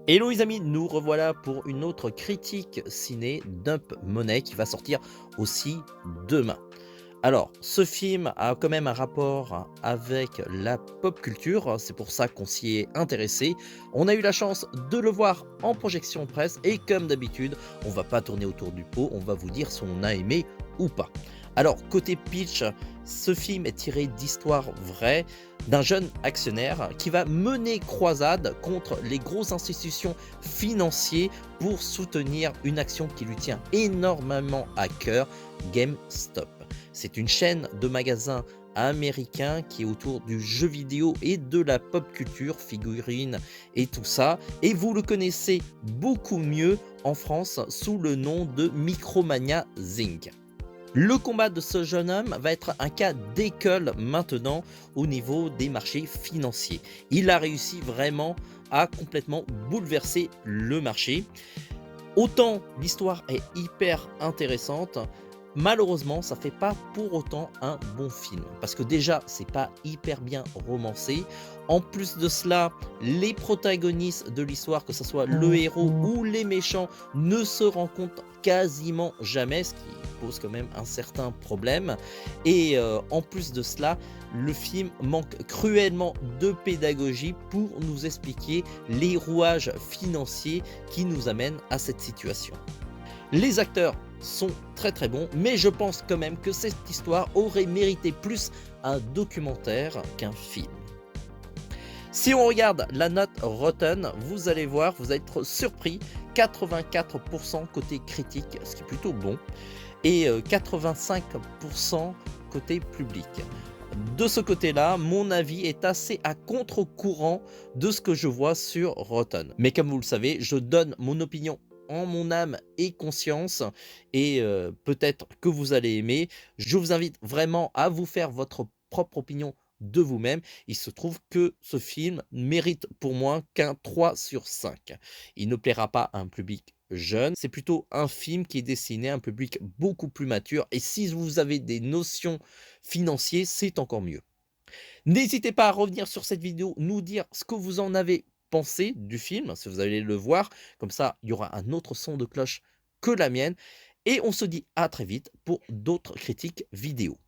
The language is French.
Hello les amis, nous revoilà pour une autre critique ciné Dump Money qui va sortir aussi demain. Alors, ce film a quand même un rapport avec la pop culture, c'est pour ça qu'on s'y est intéressé. On a eu la chance de le voir en projection presse et comme d'habitude, on va pas tourner autour du pot, on va vous dire si on a aimé ou pas. Alors, côté pitch, ce film est tiré d'histoires vraies d'un jeune actionnaire qui va mener croisade contre les grosses institutions financières pour soutenir une action qui lui tient énormément à cœur, GameStop. C'est une chaîne de magasins américains qui est autour du jeu vidéo et de la pop culture, figurines et tout ça. Et vous le connaissez beaucoup mieux en France sous le nom de Micromania Zinc. Le combat de ce jeune homme va être un cas d'école maintenant au niveau des marchés financiers. Il a réussi vraiment à complètement bouleverser le marché. Autant l'histoire est hyper intéressante, malheureusement ça fait pas pour autant un bon film. Parce que déjà c'est pas hyper bien romancé. En plus de cela, les protagonistes de l'histoire, que ce soit le héros ou les méchants, ne se rencontrent quasiment jamais, ce qui pose quand même un certain problème. Et en plus de cela, le film manque cruellement de pédagogie pour nous expliquer les rouages financiers qui nous amènent à cette situation. Les acteurs sont très bons, mais je pense quand même que cette histoire aurait mérité plus un documentaire qu'un film. Si on regarde la note Rotten, vous allez voir, vous allez être surpris, 84% côté critique, ce qui est plutôt bon, et 85% côté public. De ce côté-là, mon avis est assez à contre-courant de ce que je vois sur Rotten. Mais comme vous le savez, je donne mon opinion en mon âme et conscience et peut-être que vous allez aimer. Je vous invite vraiment à vous faire votre propre opinion de vous-même. Il se trouve que ce film mérite pour moi qu'un 3 sur 5. Il ne plaira pas à un public jeune, c'est plutôt un film qui est destiné à un public beaucoup plus mature et si vous avez des notions financières, c'est encore mieux. N'hésitez pas à revenir sur cette vidéo, nous dire ce que vous en avez pensé du film, si vous allez le voir, comme ça il y aura un autre son de cloche que la mienne et on se dit à très vite pour d'autres critiques vidéo.